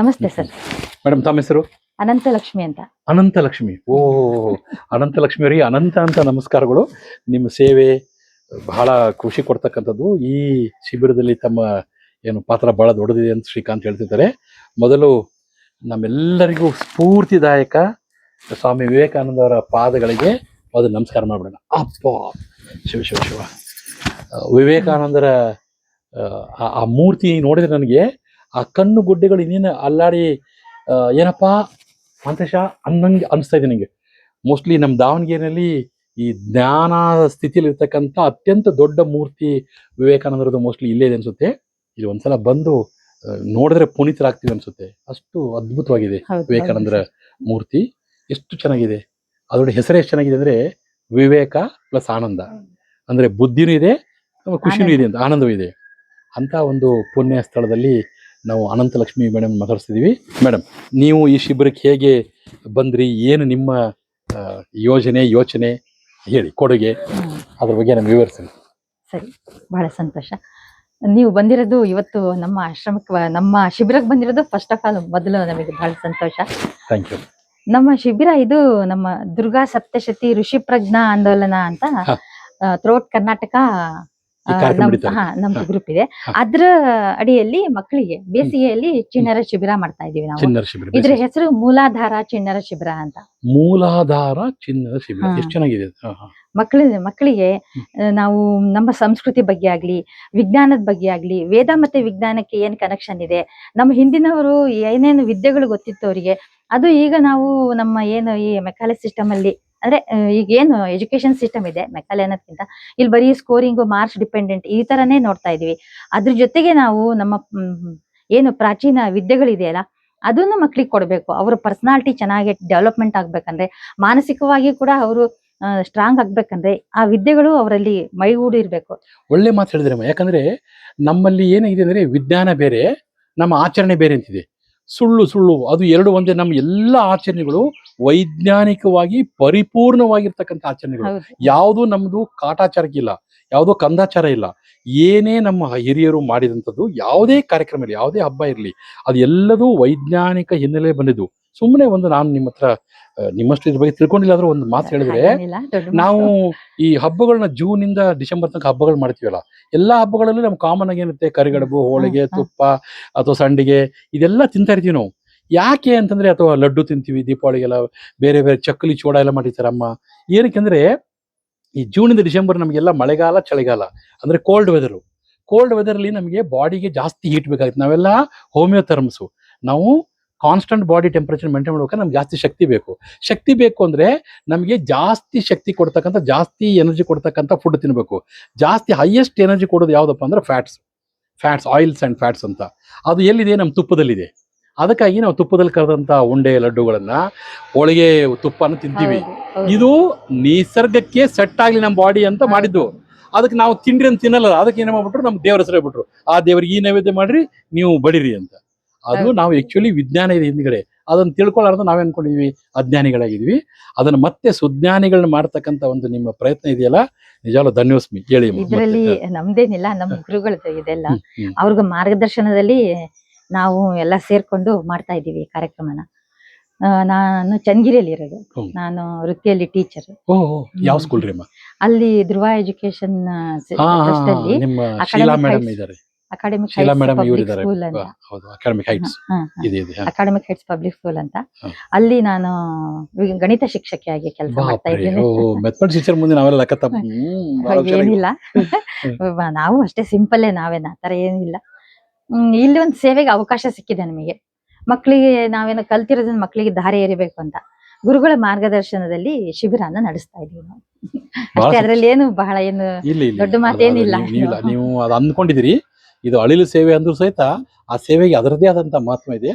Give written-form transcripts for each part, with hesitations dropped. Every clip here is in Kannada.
ನಮಸ್ತೆ ಸರ್. ಮೇಡಮ್ ತಮ್ಮ ಹೆಸರು? ಅನಂತಲಕ್ಷ್ಮಿ ಅಂತ. ಅನಂತಲಕ್ಷ್ಮಿ. ಓ, ಅನಂತಲಕ್ಷ್ಮಿ ಅವರಿಗೆ ಅನಂತ ನಮಸ್ಕಾರಗಳು. ನಿಮ್ಮ ಸೇವೆ ಬಹಳ ಖುಷಿ ಕೊಡ್ತಕ್ಕಂಥದ್ದು. ಈ ಶಿಬಿರದಲ್ಲಿ ತಮ್ಮ ಏನು ಪಾತ್ರ ಬಹಳ ದೊಡ್ಡದಿದೆ ಅಂತ ಶ್ರೀಕಾಂತ್ ಹೇಳ್ತಿದ್ದಾರೆ. ಮೊದಲು ನಮ್ಮೆಲ್ಲರಿಗೂ ಸ್ಫೂರ್ತಿದಾಯಕ ಸ್ವಾಮಿ ವಿವೇಕಾನಂದ ಅವರ ಪಾದಗಳಿಗೆ ಮೊದಲು ನಮಸ್ಕಾರ ಮಾಡ್ಬಿಡೋಣ. ಅಪ್ಪ ಶಿವ ಶಿವ ಶಿವ. ವಿವೇಕಾನಂದರ ಆ ಮೂರ್ತಿ ನೋಡಿದ್ರೆ ನನಗೆ ಆ ಕಣ್ಣು ಗುಡ್ಡೆಗಳು ಇನ್ನೇನು ಅಲ್ಲಾಡಿ ಏನಪ್ಪಾ ಮಂತೇಶ ಅನ್ನಂಗೆ ಅನಿಸ್ತಾ ಇದೆ ನನಗೆ. ಮೋಸ್ಟ್ಲಿ ನಮ್ಮ ದಾವಣಗೆರೆಯಲ್ಲಿ ಈ ಜ್ಞಾನ ಸ್ಥಿತಿಯಲ್ಲಿ ಇರ್ತಕ್ಕಂಥ ಅತ್ಯಂತ ದೊಡ್ಡ ಮೂರ್ತಿ ವಿವೇಕಾನಂದರದ್ದು ಮೋಸ್ಟ್ಲಿ ಇಲ್ಲೇ ಇದೆ ಅನ್ಸುತ್ತೆ. ಇಲ್ಲಿ ಒಂದ್ಸಲ ಬಂದು ನೋಡಿದ್ರೆ ಪುನೀತರಾಗ್ತೀವಿ ಅನ್ಸುತ್ತೆ. ಅಷ್ಟು ಅದ್ಭುತವಾಗಿದೆ ವಿವೇಕಾನಂದರ ಮೂರ್ತಿ. ಎಷ್ಟು ಚೆನ್ನಾಗಿದೆ. ಅದರ ಹೆಸರೇ ಎಷ್ಟು ಚೆನ್ನಾಗಿದೆ ಅಂದ್ರೆ ವಿವೇಕ ಪ್ಲಸ್ ಆನಂದ. ಅಂದ್ರೆ ಬುದ್ಧಿನೂ ಇದೆ, ಖುಷಿನೂ ಇದೆ ಅಂತ, ಆನಂದವೂ ಇದೆ. ಅಂತ ಒಂದು ಪುಣ್ಯ ಸ್ಥಳದಲ್ಲಿ ನಾವು ಅನಂತಲಕ್ಷ್ಮಿ ಮೇಡಮ್ ಮಾತಾಡ್ತಿದ್ದೀವಿ. ಮೇಡಮ್, ನೀವು ಈ ಶಿಬಿರಕ್ಕೆ ಹೇಗೆ ಬಂದ್ರಿ, ಏನು ನಿಮ್ಮ ಯೋಚನೆ ಹೇಳಿ, ಕೊಡುಗೆ, ಅದ್ರ ಬಗ್ಗೆ ನಮ್ಗೆ ವಿವರಿಸಿ. ಸರಿ, ಬಹಳ ಸಂತೋಷ. ನೀವು ಬಂದಿರೋದು ಇವತ್ತು ನಮ್ಮ ಆಶ್ರಮಕ್ಕೆ, ನಮ್ಮ ಶಿಬಿರಕ್ಕೆ ಬಂದಿರೋದು ಫಸ್ಟ್ ಆಫ್ ಆಲ್ ಮೊದಲು ನಮಗೆ ಬಹಳ ಸಂತೋಷ. Thank you. ನಮ್ಮ ಶಿಬಿರ ಇದು ನಮ್ಮ ದುರ್ಗಾ ಸಪ್ತಶತಿ ಋಷಿ ಪ್ರಜ್ಞಾ ಆಂದೋಲನ ಅಂತ ಥ್ರೋಟ್ ಕರ್ನಾಟಕ ನಮ್ದು ಗ್ರೂಪ್ ಇದೆ. ಅದ್ರ ಅಡಿಯಲ್ಲಿ ಮಕ್ಕಳಿಗೆ ಬೇಸಿಗೆಯಲ್ಲಿ ಚಿಣ್ಣರ ಶಿಬಿರ ಮಾಡ್ತಾ ಇದೀವಿ ನಾವು. ಇದ್ರ ಹೆಸರು ಮೂಲಾಧಾರ ಚಿಣ್ಣರ ಶಿಬಿರ ಅಂತ. ಮೂಲಾಧಾರ ಚಿಣ್ಣರ ಶಿಬಿರ ಎಷ್ಟು ಚೆನ್ನಾಗಿದೆ. ಮಕ್ಕಳಿಗೆ ನಾವು ನಮ್ಮ ಸಂಸ್ಕೃತಿ ಬಗ್ಗೆ ಆಗ್ಲಿ, ವಿಜ್ಞಾನದ ಬಗ್ಗೆ ಆಗ್ಲಿ, ವೇದ ಮತ್ತೆ ವಿಜ್ಞಾನಕ್ಕೆ ಏನ್ ಕನೆಕ್ಷನ್ ಇದೆ, ನಮ್ಮ ಹಿಂದಿನವರು ಏನೇನು ವಿದ್ಯೆಗಳು ಗೊತ್ತಿತ್ತು ಅವರಿಗೆ, ಅದು ಈಗ ನಾವು ನಮ್ಮ ಏನು ಈ ಮೆಕ್ಯಾಲೆ ಸಿಸ್ಟಮ್ ಅಲ್ಲಿ, ಅಂದ್ರೆ ಈಗ ಏನು ಎಜುಕೇಶನ್ ಸಿಸ್ಟಮ್ ಇದೆ ಮೆಕ್ಯಾಲೆ ಅನ್ನೋದಕ್ಕಿಂತ ಇಲ್ಲಿ ಬರೀ ಸ್ಕೋರಿಂಗು ಮಾರ್ಕ್ಸ್ ಡಿಪೆಂಡೆಂಟ್ ಈ ತರನೇ ನೋಡ್ತಾ ಇದೀವಿ. ಅದ್ರ ಜೊತೆಗೆ ನಾವು ನಮ್ಮ ಏನು ಪ್ರಾಚೀನ ವಿದ್ಯೆಗಳಿದೆಯಲ್ಲ ಅದನ್ನು ಮಕ್ಳಿಗೆ ಕೊಡ್ಬೇಕು. ಅವ್ರ ಪರ್ಸನಾಲಿಟಿ ಚೆನ್ನಾಗಿ ಡೆವಲಪ್ಮೆಂಟ್ ಆಗ್ಬೇಕಂದ್ರೆ, ಮಾನಸಿಕವಾಗಿ ಕೂಡ ಅವರು ಸ್ಟ್ರಾಂಗ್ ಆಗ್ಬೇಕಂದ್ರೆ ಆ ವಿದ್ಯೆಗಳು ಅವರಲ್ಲಿ ಮೈಗೂಡಿರ್ಬೇಕು. ಒಳ್ಳೆ ಮಾತು ಹೇಳಿದ್ರಮ್ಮ. ಯಾಕಂದ್ರೆ ನಮ್ಮಲ್ಲಿ ಏನಾಗಿದೆ ಅಂದ್ರೆ ವಿಜ್ಞಾನ ಬೇರೆ, ನಮ್ಮ ಆಚರಣೆ ಬೇರೆ ಅಂತಿದೆ. ಸುಳ್ಳು ಅದು ಎರಡು ಒಂದೇ. ನಮ್ಮ ಎಲ್ಲ ಆಚರಣೆಗಳು ವೈಜ್ಞಾನಿಕವಾಗಿ ಪರಿಪೂರ್ಣವಾಗಿರ್ತಕ್ಕಂಥ ಆಚರಣೆಗಳು. ಯಾವುದು ನಮ್ದು ಕಾಟಾಚಾರಕ್ಕಿಲ್ಲ, ಯಾವುದೋ ಕಂದಾಚಾರ ಇಲ್ಲ. ಏನೇ ನಮ್ಮ ಹಿರಿಯರು ಮಾಡಿದಂಥದ್ದು ಯಾವುದೇ ಕಾರ್ಯಕ್ರಮ ಇರಲಿ, ಯಾವುದೇ ಹಬ್ಬ ಇರಲಿ, ಅದು ಎಲ್ಲದೂ ವೈಜ್ಞಾನಿಕ ಹಿನ್ನೆಲೆ ಬಂದಿದ್ದು. ಸುಮ್ಮನೆ ಒಂದು ನಾನು ನಿಮ್ಮ ಹತ್ರ ನಿಮ್ಮಷ್ಟು ಇದ್ರ ಬಗ್ಗೆ ತಿಳ್ಕೊಂಡಿಲ್ಲ ಆದ್ರೂ ಒಂದು ಮಾತು ಹೇಳಿದ್ರೆ, ನಾವು ಈ ಹಬ್ಬಗಳನ್ನ ಜೂನ್ ಇಂದ ಡಿಸೆಂಬರ್ ತನಕ ಹಬ್ಬಗಳು ಮಾಡ್ತೀವಲ್ಲ, ಎಲ್ಲಾ ಹಬ್ಬಗಳಲ್ಲೂ ನಮ್ಗೆ ಕಾಮನ್ ಆಗಿ ಏನಿರುತ್ತೆ, ಕರಿಗಡುಬು, ಹೋಳಿಗೆ, ತುಪ್ಪ ಅಥವಾ ಸಂಡಿಗೆ ಇದೆಲ್ಲ ತಿಂತಾ ಇರ್ತೀವಿ ನಾವು. ಯಾಕೆ ಅಂತಂದ್ರೆ, ಅಥವಾ ಲಡ್ಡು ತಿಂತೀವಿ ದೀಪಾವಳಿಗೆಲ್ಲ, ಬೇರೆ ಬೇರೆ ಚಕ್ಕಲಿ ಚೂಡ ಎಲ್ಲ ಮಾಡಿರ್ತಾರೆ ಅಮ್ಮ. ಏನಕ್ಕೆಂದ್ರೆ ಈ ಜೂನ್ ಇಂದ ಡಿಸೆಂಬರ್ ನಮಗೆಲ್ಲ ಮಳೆಗಾಲ ಚಳಿಗಾಲ, ಅಂದ್ರೆ ಕೋಲ್ಡ್ ವೆದರ್. ಕೋಲ್ಡ್ ವೆದರ್ ಅಲ್ಲಿ ನಮಗೆ ಬಾಡಿಗೆ ಜಾಸ್ತಿ ಹೀಟ್ ಬೇಕಾಗುತ್ತೆ. ನಾವೆಲ್ಲ ಹೋಮಿಯೋಥರ್ಮ್ಸು. ನಾವು ಕಾನ್ಸ್ಟೆಂಟ್ ಬಾಡಿ ಟೆಂಪರೇಚರ್ ಮೇಂಟೈನ್ ಮಾಡ್ಬೇಕಾದ್ರೆ ನಮ್ಗೆ ಜಾಸ್ತಿ ಶಕ್ತಿ ಬೇಕು ಅಂದ್ರೆ ನಮಗೆ ಜಾಸ್ತಿ ಶಕ್ತಿ ಕೊಡ್ತಕ್ಕಂಥ, ಜಾಸ್ತಿ ಎನರ್ಜಿ ಕೊಡ್ತಕ್ಕಂಥ ಫುಡ್ ತಿನ್ಬೇಕು. ಜಾಸ್ತಿ ಹೈಯೆಸ್ಟ್ ಎನರ್ಜಿ ಕೊಡೋದು ಯಾವ್ದಪ್ಪ ಅಂದ್ರೆ ಫ್ಯಾಟ್ಸ್, ಆಯಿಲ್ಸ್ ಅಂಡ್ ಫ್ಯಾಟ್ಸ್ ಅಂತ. ಅದು ಎಲ್ಲಿದೆ? ನಮ್ಮ ತುಪ್ಪದಲ್ಲಿದೆ. ಅದಕ್ಕಾಗಿ ನಾವು ತುಪ್ಪದಲ್ಲಿ ಕರೆದಂತ ಉಂಡೆ, ಲಡ್ಡುಗಳನ್ನ, ಹೋಳಿಗೆ, ತುಪ್ಪನ ತಿಂತೀವಿ. ಇದು ನಿಸರ್ಗಕ್ಕೆ ಸೆಟ್ ಆಗ್ಲಿ ನಮ್ಮ ಬಾಡಿ ಅಂತ ಮಾಡಿದ್ದು. ಅದಕ್ಕೆ ನಾವು ತಿಂಡ್ರಿ ಅಂತ ತಿನ್ನಲ್ಲ. ಅದಕ್ಕೆ ಏನ್ ಮಾಡ್ಬಿಟ್ರು, ನಮ್ಗೆ ದೇವರ ಹೆಸರು ಹೇಳ್ಬಿಟ್ರು, ಆ ದೇವರಿಗೆ ಈ ನೈವೇದ್ಯ ಮಾಡ್ರಿ, ನೀವು ಬಡಿರಿ ಅಂತ. ಅದು ನಾವು ಆಕ್ಚುಲಿ ವಿಜ್ಞಾನ ಇದೆ ಹಿಂದ್ಗಡೆ. ಅದನ್ನ ತಿಳ್ಕೊಳ್ಳಾರ್ದು ನಾವೇ ಅನ್ಕೊಂಡಿದ್ವಿ ಅಜ್ಞಾನಿಗಳಾಗಿದ್ವಿ. ಅದನ್ನ ಮತ್ತೆ ಸುಜ್ಞಾನಿಗಳನ್ನ ಮಾಡ್ತಕ್ಕಂಥ ಒಂದು ನಿಮ್ಮ ಪ್ರಯತ್ನ ಇದೆಯಲ್ಲ, ನಿಜವಾಗ್ಲೂ ಧನ್ಯೋಸ್ಮಿ. ಹೇಳಿ. ಇದರಲ್ಲಿ ನಮ್ದೇನಿಲ್ಲ, ನಮ್ಮ ಗುರುಗಳದ್ದು ಇದೆಲ್ಲ. ಅವ್ರಿಗೆ ಮಾರ್ಗದರ್ಶನದಲ್ಲಿ ನಾವು ಎಲ್ಲ ಸೇರ್ಕೊಂಡು ಮಾಡ್ತಾ ಇದ್ದೀವಿ ಕಾರ್ಯಕ್ರಮನ. ನಾನು ಚನ್ನಗಿರಿಯಲ್ಲಿ ಇರೋದು. ನಾನು ವೃತ್ತಿಯಲ್ಲಿ ಟೀಚರ್. ಯಾವ ಸ್ಕೂಲ್ ರೀ? ಅಲ್ಲಿ Dhruva education academic heights public school ಅಂತ. ಅಲ್ಲಿ ನಾನು ಗಣಿತ ಶಿಕ್ಷಕಿಯಾಗಿ ಕೆಲಸ ಮಾಡ್ತಾ ಇದ್ದೀನಿ. ಏನಿಲ್ಲ, ನಾವು ಅಷ್ಟೇ ಸಿಂಪಲ್ಲೇ, ನಾವೇನ ಆತರ ಏನಿಲ್ಲ. ಇಲ್ಲಿ ಒಂದು ಸೇವೆಗೆ ಅವಕಾಶ ಸಿಕ್ಕಿದೆ ನಮಗೆ. ಮಕ್ಕಳಿಗೆ ನಾವೇನೋ ಕಲ್ತಿರೋದನ್ನ ಮಕ್ಕಳಿಗೆ ದಾರಿ ಎರಿಬೇಕು ಅಂತ ಗುರುಗಳ ಮಾರ್ಗದರ್ಶನದಲ್ಲಿ ಶಿಬಿರನ ನಡೆಸ್ತಾ ಇದೀವಿ ನಾವು. ಅಷ್ಟೇ, ಅದ್ರಲ್ಲಿ ಏನು ಬಹಳ ಏನು ದೊಡ್ಡ ಮಾತೇನಿಲ್ಲ. ನೀವು ಅದು ಅಂದ್ಕೊಂಡಿದ್ದೀರಿ, ಇದು ಅಳಿಲು ಸೇವೆ ಅಂದ್ರೂ ಸಹಿತ ಆ ಸೇವೆಗೆ ಅದರದೇ ಆದಂತ ಮಹತ್ವ ಇದೆ.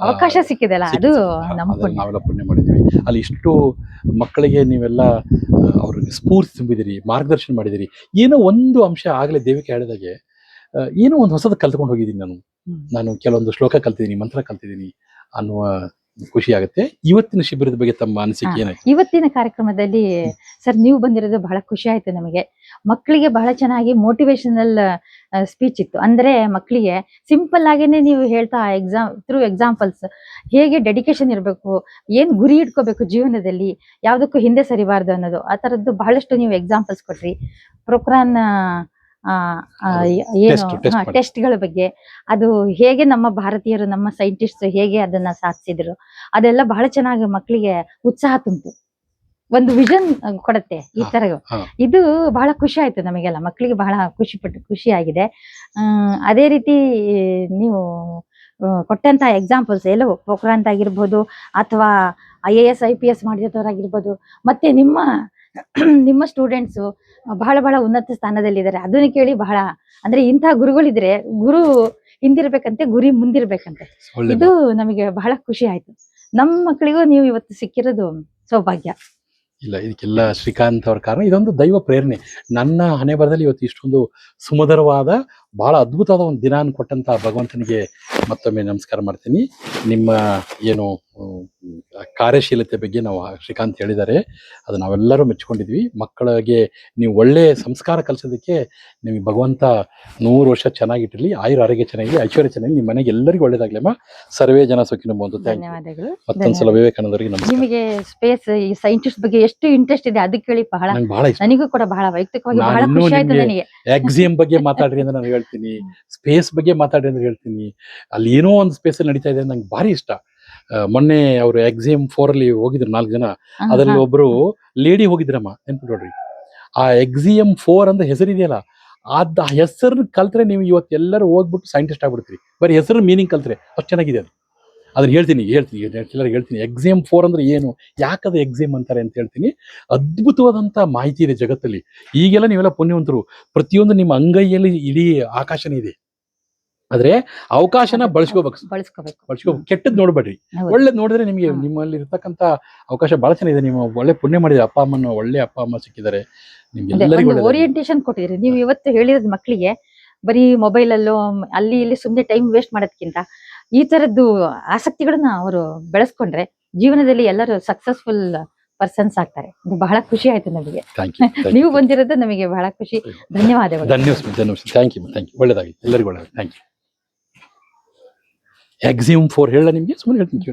ಅವಕಾಶ ಸಿಕ್ಕಿದೆಲ್ಲ, ಅದು ನಾವೆಲ್ಲ ಪುಣ್ಯ ಮಾಡಿದೀವಿ. ಅಲ್ಲಿ ಇಷ್ಟು ಮಕ್ಕಳಿಗೆ ನೀವೆಲ್ಲ ಅವ್ರಿಗೆ ಸ್ಫೂರ್ತಿ ತುಂಬಿದಿರಿ, ಮಾರ್ಗದರ್ಶನ ಮಾಡಿದಿರಿ. ಏನೋ ಒಂದು ಅಂಶ ಆಗ್ಲೇ ದೇವಿಕೆ ಹೇಳಿದಾಗೆ, ಏನೋ ಒಂದು ಹೊಸದು ಕಲ್ತ್ಕೊಂಡು ಹೋಗಿದ್ದೀನಿ ನಾನು ಕೆಲವೊಂದು ಶ್ಲೋಕ ಕಲ್ತಿದ್ದೀನಿ, ಮಂತ್ರ ಕಲ್ತಿದ್ದೀನಿ ಅನ್ನುವ ಖುಷಿ ಆಗುತ್ತೆ. ಇವತ್ತಿನ ಶಿಬಿರದ ಬಗ್ಗೆ ತಮ್ಮ ಅನಿಸಿಕೆ ಏನಾಯ್ತು? ಇವತ್ತಿನ ಕಾರ್ಯಕ್ರಮದಲ್ಲಿ ಸರ್ ನೀವು ಬಂದಿರೋದು ಬಹಳ ಖುಷಿ ಆಯ್ತು ನಮಗೆ. ಮಕ್ಕಳಿಗೆ ಬಹಳ ಚೆನ್ನಾಗಿ ಮೋಟಿವೇಶನಲ್ ಸ್ಪೀಚ್ ಇತ್ತು. ಅಂದ್ರೆ ಮಕ್ಕಳಿಗೆ ಸಿಂಪಲ್ ಆಗೇನೆ ನೀವು ಹೇಳ್ತಾ ಥ್ರೂ ಎಕ್ಸಾಂಪಲ್ಸ್ ಹೇಗೆ ಡೆಡಿಕೇಶನ್ ಇರಬೇಕು, ಏನ್ ಗುರಿ ಇಟ್ಕೋಬೇಕು ಜೀವನದಲ್ಲಿ, ಯಾವ್ದಕ್ಕೂ ಹಿಂದೆ ಸರಿಬಾರ್ದು ಅನ್ನೋದು, ಆ ತರದ್ದು ಬಹಳಷ್ಟು ನೀವು ಎಕ್ಸಾಂಪಲ್ಸ್ ಕೊಟ್ರಿ. ಪ್ರೊಕ್ರಾನ್ ಏನು Test ಟೆಸ್ಟ್ಗಳ ಬಗ್ಗೆ, ಅದು ಹೇಗೆ ನಮ್ಮ ಭಾರತೀಯರು ನಮ್ಮ ಸೈಂಟಿಸ್ಟ್ ಹೇಗೆ ಅದನ್ನ ಸಾಧಿಸಿದ್ರು, ಅದೆಲ್ಲ ಬಹಳ ಚೆನ್ನಾಗಿ ಮಕ್ಕಳಿಗೆ ಉತ್ಸಾಹ ತುಂಬಿತು. ಒಂದು ವಿಷನ್ ಕೊಡುತ್ತೆ ಈ ತರ. ಹಾ. ಇದು ಬಹಳ ಖುಷಿ ಆಯ್ತು ನಮಗೆಲ್ಲ, ಮಕ್ಕಳಿಗೆ ಬಹಳ ಖುಷಿ ಆಗಿದೆ. ಅದೇ ರೀತಿ ನೀವು ಕೊಟ್ಟಂತ ಎಕ್ಸಾಂಪಲ್ಸ್ ಎಲ್ಲವೂ ಪೋಖ್ರಾನ್ ಆಗಿರ್ಬೋದು ಅಥವಾ IAS IPS ಮಾಡಿದವರಾಗಿರ್ಬೋದು, ಮತ್ತೆ ನಿಮ್ಮ ಸ್ಟೂಡೆಂಟ್ಸು ಬಹಳ ಉನ್ನತ ಸ್ಥಾನದಲ್ಲಿದ್ದಾರೆ. ಅದನ್ನ ಕೇಳಿ ಬಹಳ ಅಂದ್ರೆ ಇಂಥ ಗುರುಗಳಿದ್ರೆ ಗುರು ಹಿಂದಿರ್ಬೇಕಂತೆ, ಗುರಿ ಮುಂದಿರ್ಬೇಕಂತೆ. ಒಳ್ಳೆ ಇದು ನಮಗೆ ಬಹಳ ಖುಷಿ ಆಯ್ತು. ನಮ್ಮ ಮಕ್ಕಳಿಗೂ ನೀವು ಇವತ್ತು ಸಿಕ್ಕಿರೋದು ಸೌಭಾಗ್ಯ. ಇಲ್ಲ, ಇದಕ್ಕೆಲ್ಲ ಶ್ರೀಕಾಂತ್ ಅವ್ರ ಕಾರಣ. ಇದೊಂದು ದೈವ ಪ್ರೇರಣೆ. ನನ್ನ ಹಣೆ ಬರದಲ್ಲಿ ಇವತ್ತು ಇಷ್ಟೊಂದು ಸುಮಧುರವಾದ ಬಹಳ ಅದ್ಭುತವಾದ ಒಂದು ದಿನ ಕೊಟ್ಟಂತ ಭಗವಂತನಿಗೆ ಮತ್ತೊಮ್ಮೆ ನಮಸ್ಕಾರ ಮಾಡ್ತೀನಿ. ನಿಮ್ಮ ಏನು ಕಾರ್ಯಶೀಲತೆ ಬಗ್ಗೆ ನಾವು ಶ್ರೀಕಾಂತ್ ಹೇಳಿದ್ದಾರೆ, ಅದು ನಾವೆಲ್ಲರೂ ಮೆಚ್ಕೊಂಡಿದ್ವಿ. ಮಕ್ಕಳಿಗೆ ನೀವು ಒಳ್ಳೆ ಸಂಸ್ಕಾರ ಕಲಿಸೋದಕ್ಕೆ ನಿಮಗೆ ಭಗವಂತ 100 ವರ್ಷ ಚೆನ್ನಾಗಿಟ್ಟಿರಲಿ, ಆರೋಗ್ಯ ಚೆನ್ನಾಗಿ, ಐಶ್ವರ್ಯ ಚೆನ್ನಾಗಿ, ನಿಮ್ಮ ಮನೆಗೆ ಎಲ್ಲರಿಗೂ ಒಳ್ಳೇದಾಗ್ಲಮ್ಮ. ಸರ್ವೇ ಜನ ಸುಖಿನೋ ಬಂದು. ಧನ್ಯವಾದಗಳು. ಮತ್ತೊಂದ್ಸಲ ವಿವೇಕಾನಂದರಿಗೆ ನಮಸ್ಕಾರ. ನಿಮಗೆ ಸ್ಪೇಸ್ ಈ ಸೈಂಟಿಸ್ಟ್ ಬಗ್ಗೆ ಎಷ್ಟು ಇಂಟ್ರೆಸ್ಟ್ ಇದೆ ಅದಕ್ಕೆ ಕೇಳಿ ಬಹಳ ನಂಗೆ ಬಹಳ ಇಷ್ಟ. ನನಗೂ ಕೂಡ ಬಹಳ ವೈಯಕ್ತಿಕವಾಗಿ ಬಹಳ ನಾನು ಖುಷಿ ಆಯ್ತು ನಿಮ್ಗೆ ನನಗೆ. ಎಕ್ಸಿಯಂ ಬಗ್ಗೆ ಮಾತಾಡ್ರಿ ಅಂತ ನಾನು ಹೇಳ್ತೀನಿ, ಸ್ಪೇಸ್ ಬಗ್ಗೆ ಮಾತಾಡ್ರಿ ಅಂತ ಹೇಳ್ತೀನಿ. ಅಲ್ಲಿ ಏನೋ ಒಂದು ಸ್ಪೇಸ್ ಅಲ್ಲಿ ನಡೀತಾ ಇದೆ, ನಂಗೆ ಭಾರಿ ಇಷ್ಟ. ಮೊನ್ನೆ ಅವರು ಎಕ್ಸಿಯಂ 4 ಅಲ್ಲಿ ಹೋಗಿದ್ರು 4 ಜನ. ಅದರಲ್ಲಿ ಒಬ್ರು ಲೇಡಿ ಹೋಗಿದ್ರಮ್ಮ, ನೆನ್ಪಿಟ್ಕೊಡ್ರಿ. ಆ ಎಕ್ಸಿಯಂ 4 ಅಂತ ಹೆಸರಿದೆಯಲ್ಲ, ಅದ ಹೆಸರನ್ನ ಕಲ್ತ್ರೆ ನೀವು ಇವತ್ತು ಎಲ್ಲರೂ ಹೋಗ್ಬಿಟ್ಟು ಸೈಂಟಿಸ್ಟ್ ಆಗ್ಬಿಡ್ತೀರಿ. ಬರೀ ಹೆಸರು ಮೀನಿಂಗ್ ಕಲ್ತ್ರೆ ಅಷ್ಟು ಚೆನ್ನಾಗಿದೆ ಅದು. ಅದನ್ನ ಹೇಳ್ತೀನಿ ಎಲ್ಲರಿಗೆ ಹೇಳ್ತೀನಿ. ಎಕ್ಸಿಯಂ 4 ಅಂದ್ರೆ ಏನು, ಯಾಕದು ಎಕ್ಸಿಯಂ ಅಂತಾರೆ ಅಂತ ಹೇಳ್ತೀನಿ. ಅದ್ಭುತವಾದಂತ ಮಾಹಿತಿ ಇದೆ ಜಗತ್ತಲ್ಲಿ. ಈಗೆಲ್ಲ ನೀವೆಲ್ಲ ಪುಣ್ಯವಂತರು, ಪ್ರತಿಯೊಂದು ನಿಮ್ಮ ಅಂಗೈಯಲ್ಲಿ ಇಡೀ ಆಕಾಶನೇ ಇದೆ. ಆದ್ರೆ ಅವಕಾಶನ ಬಳಸ್ಕೋಬೇಕು. ಕೆಟ್ಟದ್ ನೋಡ್ಬೇಡ್ರಿ, ಒಳ್ಳೇದ್ ನೋಡಿದ್ರೆ ನಿಮ್ಗೆ ನಿಮ್ಮಲ್ಲಿ ಇರ್ತಕ್ಕಂತ ಅವಕಾಶ ಬಹಳ ಚೆನ್ನಾಗಿದೆ. ನೀವು ಒಳ್ಳೆ ಪುಣ್ಯ ಮಾಡಿದ್ರೆ, ಅಪ್ಪ ಅಮ್ಮನ ಒಳ್ಳೆ ಅಪ್ಪ ಅಮ್ಮ ಸಿಕ್ಕಿದ್ದಾರೆ ನಿಮ್ಗೆಲ್ಲರಿಗೂ. ಓರಿಯೆಂಟೇಶನ್ ಕೊಟ್ಟಿದ್ರಿ ನೀವು ಇವತ್ತು ಹೇಳಿರೋದ್ ಮಕ್ಕಳಿಗೆ. ಬರೀ ಮೊಬೈಲ್ ಅಲ್ಲೋ ಅಲ್ಲಿ ಇಲ್ಲಿ ಸುಮ್ನೆ ಟೈಮ್ ವೇಸ್ಟ್ ಮಾಡೋದಕ್ಕಿಂತ ಈ ತರದ್ದು ಆಸಕ್ತಿಗಳನ್ನ ಅವರು ಬೆಳೆಸ್ಕೊಂಡ್ರೆ ಜೀವನದಲ್ಲಿ ಎಲ್ಲರೂ ಸಕ್ಸಸ್ಫುಲ್ ಪರ್ಸನ್ಸ್ ಆಗ್ತಾರೆ. ಇದು ಬಹಳ ಖುಷಿ ಆಯ್ತು ನಮಗೆ. ನೀವು ಬಂದಿರೋದು ನಮಗೆ ಬಹಳ ಖುಷಿ. ಧನ್ಯವಾದಗಳು. ಧನ್ಯವಾದ. Thank you. ಒಳ್ಳೇದಾಗಿ ಎಲ್ಲರಿಗೂ ಒಳ್ಳೇದಾಗಿ. Thank you. ಎಕ್ಸಿಯಂ 4 ಹೇಳ ನಿಮ್ಗೆ ಸುಮ್ಮನೆ ಹೇಳ್ತೀನಿ.